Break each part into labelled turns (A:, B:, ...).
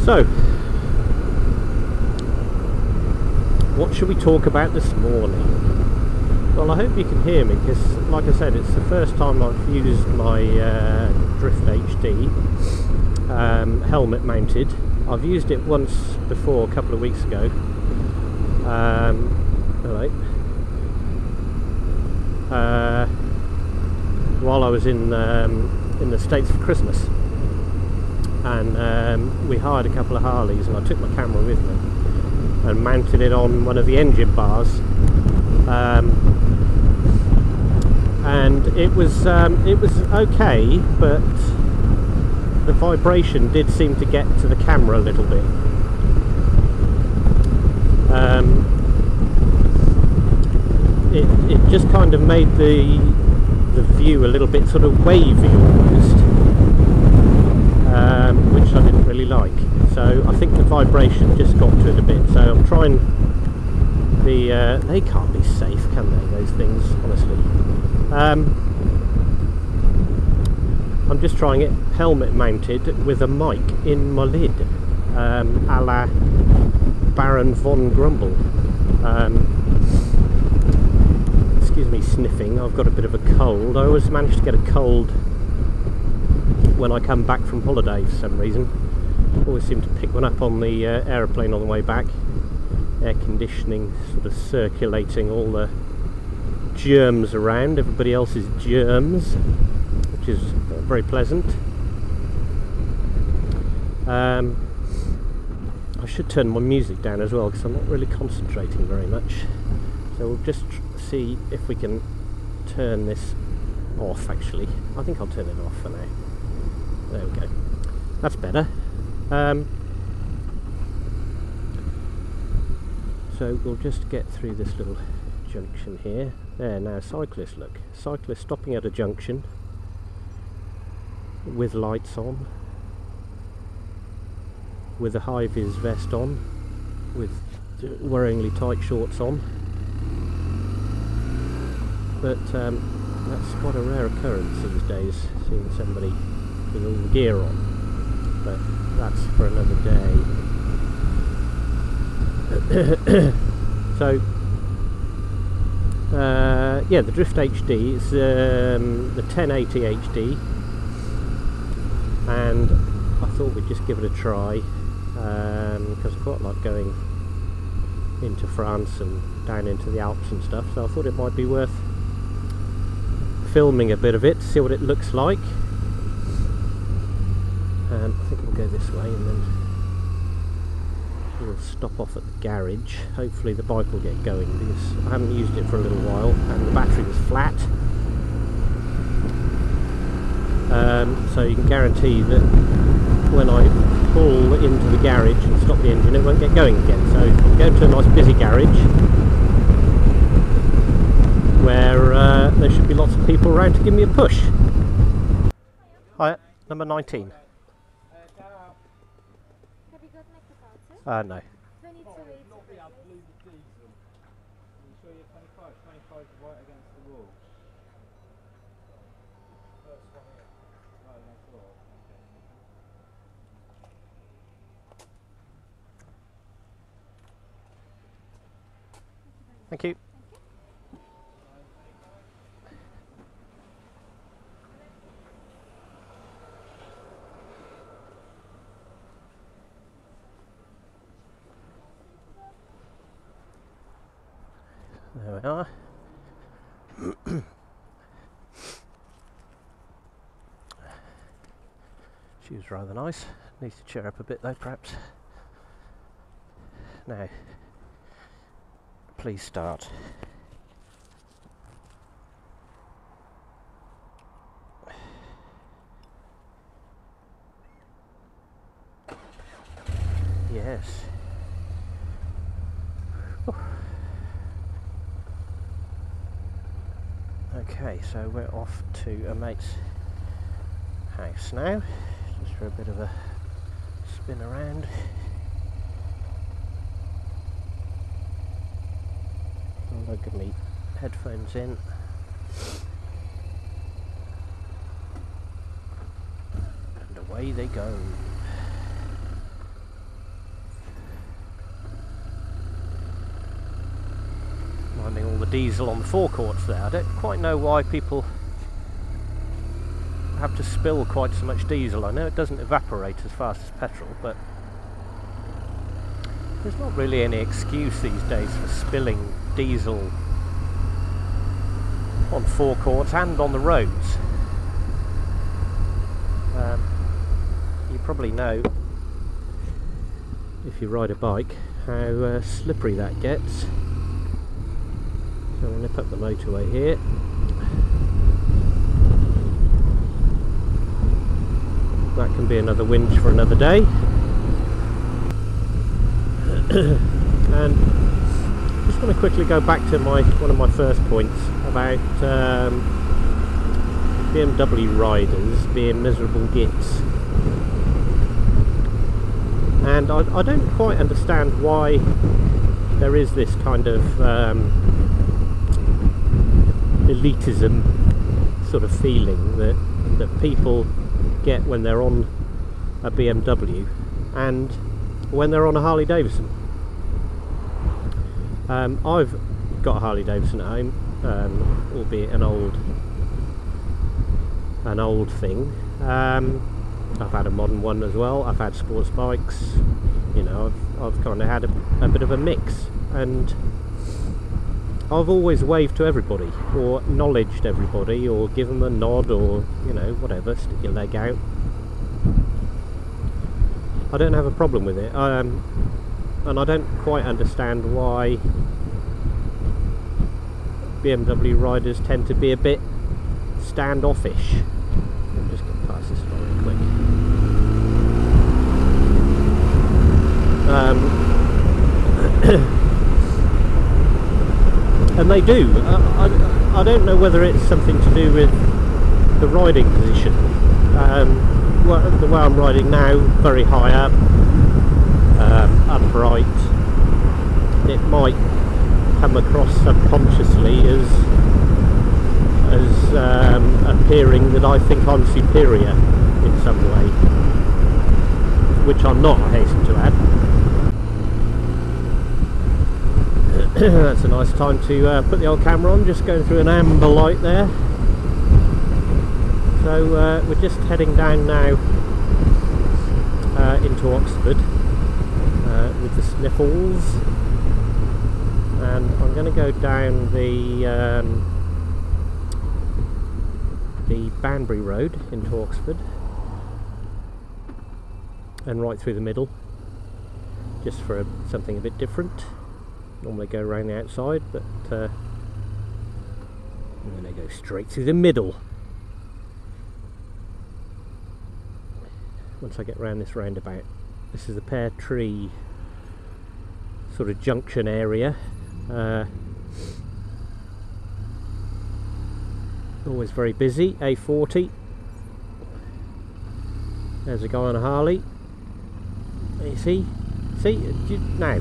A: So, what should we talk about this morning? Well, I hope you can hear me, because like I said, it's the first time I've used my Drift HD helmet mounted. I've used it once before, a couple of weeks ago. While I was in the States for Christmas, and we hired a couple of Harleys, and I took my camera with me and mounted it on one of the engine bars, and it was okay, but the vibration did seem to get to the camera a little bit. It just kind of made the view a little bit sort of wavy almost, which I didn't really like. So I think the vibration just got to it a bit. So I'm trying they can't be safe, can they, those things, honestly. I'm just trying it helmet mounted with a mic in my lid, a la Baron von Grumble. Excuse me sniffing, I've got a bit of a cold. I always manage to get a cold when I come back from holiday for some reason. Always seem to pick one up on the aeroplane on the way back. Air conditioning sort of circulating all the germs around, everybody else's germs, which is very pleasant. I should turn my music down as well, because I'm not really concentrating very much. So we'll just see if we can turn this off. Actually, I think I'll turn it off for now. There we go. That's better. So we'll just get through this little junction here. There, now cyclists, look. Cyclists stopping at a junction with lights on, with a high-vis vest on, with worryingly tight shorts on. But that's quite a rare occurrence these days, seeing somebody with all the gear on. But that's for another day. So, yeah, the Drift HD is the 1080 HD, and I thought we'd just give it a try, because I quite like going into France and down into the Alps and stuff, so I thought it might be worth filming a bit of it, see what it looks like. I think we'll go this way, and then we'll stop off at the garage. Hopefully the bike will get going, because I haven't used it for a little while and the battery was flat. So you can guarantee that when I pull into the garage and stop the engine, it won't get going again. So I'm going to a nice busy garage where there should be lots of people around to give me a push. Hi, number 19. No. Thank you. There we are. She was rather nice. Needs to cheer up a bit though, perhaps. Now, please start. Yes. Oh. Okay, so we're off to a mate's house now, just for a bit of a spin around. I'll get me headphones in. And away they go. notwithstanding all the diesel on the forecourts there. I don't quite know why people have to spill quite so much diesel. I know it doesn't evaporate as fast as petrol, but there's not really any excuse these days for spilling diesel on forecourts and on the roads. You probably know, if you ride a bike, how slippery that gets. So we'll nip up the motorway here. That can be another whinge for another day. And just want to quickly go back to one of my first points about BMW riders being miserable gits. And I don't quite understand why there is this kind of elitism sort of feeling that people get when they're on a BMW and when they're on a Harley Davidson. I've got a Harley Davidson at home, albeit an old thing. I've had a modern one as well. I've had sports bikes. You know, I've kind of had a bit of a mix, and I've always waved to everybody, or acknowledged everybody, or given them a nod, or you know, whatever. Stick your leg out. I don't have a problem with it, and I don't quite understand why BMW riders tend to be a bit standoffish. I'll just get past this very quick. And they do. I don't know whether it's something to do with the riding position. The way I'm riding now, very high up, upright, it might come across subconsciously as appearing that I think I'm superior in some way, which I'm not, I hasten to add. That's a nice time to put the old camera on, just going through an amber light there. So we're just heading down now into Oxford with the sniffles, and I'm going to go down the Banbury Road into Oxford and right through the middle, just for something a bit different. Normally go around the outside, but I'm going to go straight through the middle. Once I get round this roundabout, this is the Pear Tree sort of junction area. Always very busy. A40. There's a guy on a Harley. You see now.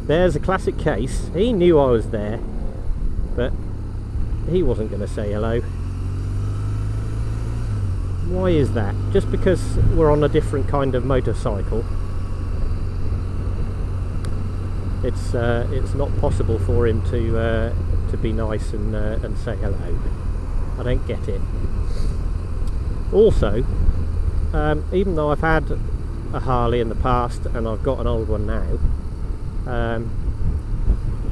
A: There's a classic case. He knew I was there, but he wasn't going to say hello. Why is that? Just because we're on a different kind of motorcycle, it's not possible for him to be nice and say hello. I don't get it. Also, even though I've had a Harley in the past and I've got an old one now,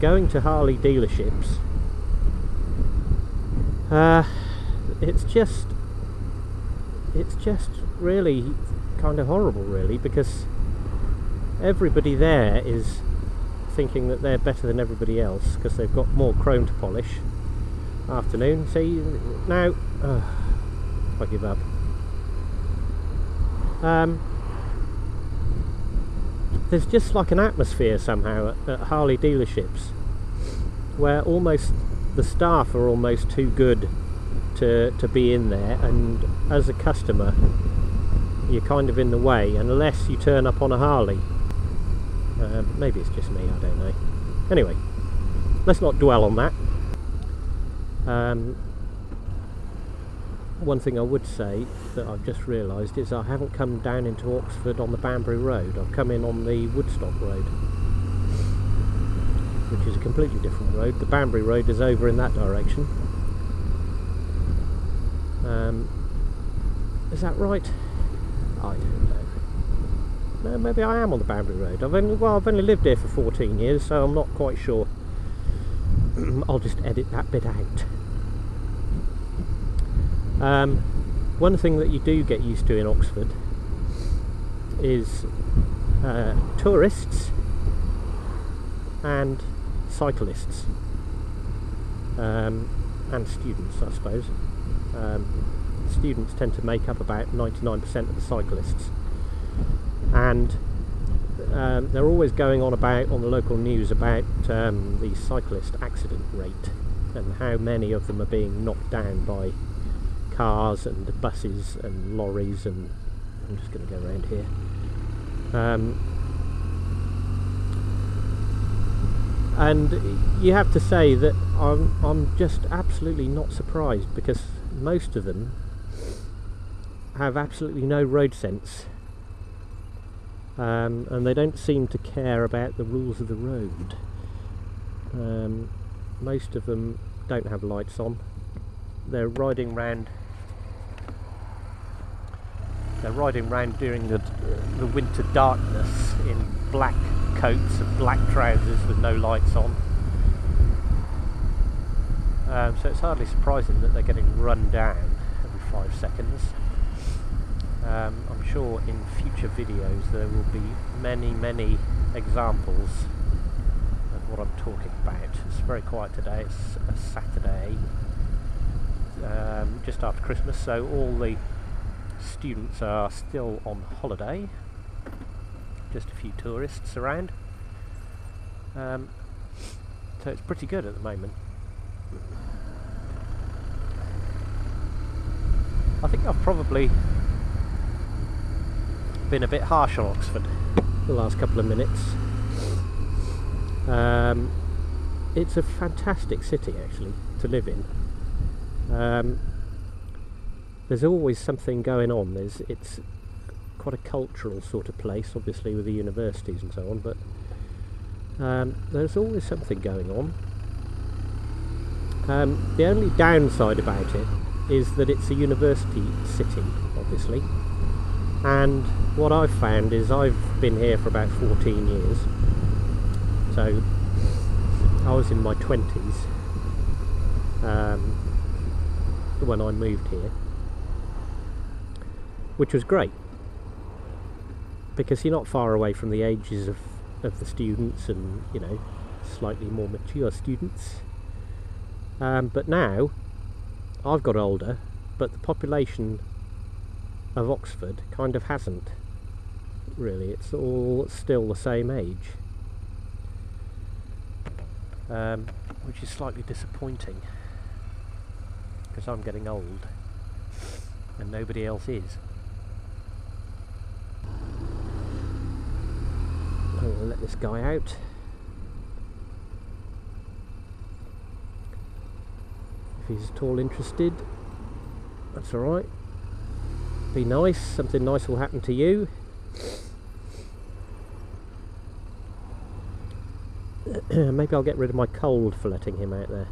A: going to Harley dealerships, it's just really kind of horrible, really, because everybody there is thinking that they're better than everybody else because they've got more chrome to polish. Afternoon, see now, I give up. There's just like an atmosphere somehow at Harley dealerships where almost the staff are almost too good to be in there, and as a customer you're kind of in the way unless you turn up on a Harley. Maybe it's just me, I don't know. Anyway, let's not dwell on that. One thing I would say that I've just realised is I haven't come down into Oxford on the Banbury Road. I've come in on the Woodstock Road, which is a completely different road. The Banbury Road is over in that direction. Is that right? I don't know. No, maybe I am on the Banbury Road. I've only lived here for 14 years, so I'm not quite sure. I'll just edit that bit out. One thing that you do get used to in Oxford is tourists and cyclists and students, I suppose. Students tend to make up about 99% of the cyclists, and they're always going on about on the local news about the cyclist accident rate and how many of them are being knocked down by cars and buses and lorries. And I'm just going to go around here. And you have to say that I'm just absolutely not surprised, because most of them have absolutely no road sense, and they don't seem to care about the rules of the road. Most of them don't have lights on. They're riding round during the winter darkness in black coats and black trousers with no lights on. So it's hardly surprising that they're getting run down every 5 seconds. I'm sure in future videos there will be many examples of what I'm talking about. It's very quiet today. It's a Saturday, just after Christmas, so all the students are still on holiday. Just a few tourists around. So it's pretty good at the moment. I think I've probably been a bit harsh on Oxford the last couple of minutes. It's a fantastic city actually to live in. There's always something going on. It's quite a cultural sort of place, obviously with the universities and so on, but there's always something going on. The only downside about it is that it's a university city, obviously, and what I've found is I've been here for about 14 years, so I was in my 20s when I moved here, which was great because you're not far away from the ages of the students and, you know, slightly more mature students. But now I've got older, but the population of Oxford kind of hasn't really. It's all still the same age, which is slightly disappointing because I'm getting old and nobody else is. I'm going to let this guy out. If he's at all interested, that's alright. Be nice, something nice will happen to you. Maybe I'll get rid of my cold for letting him out there.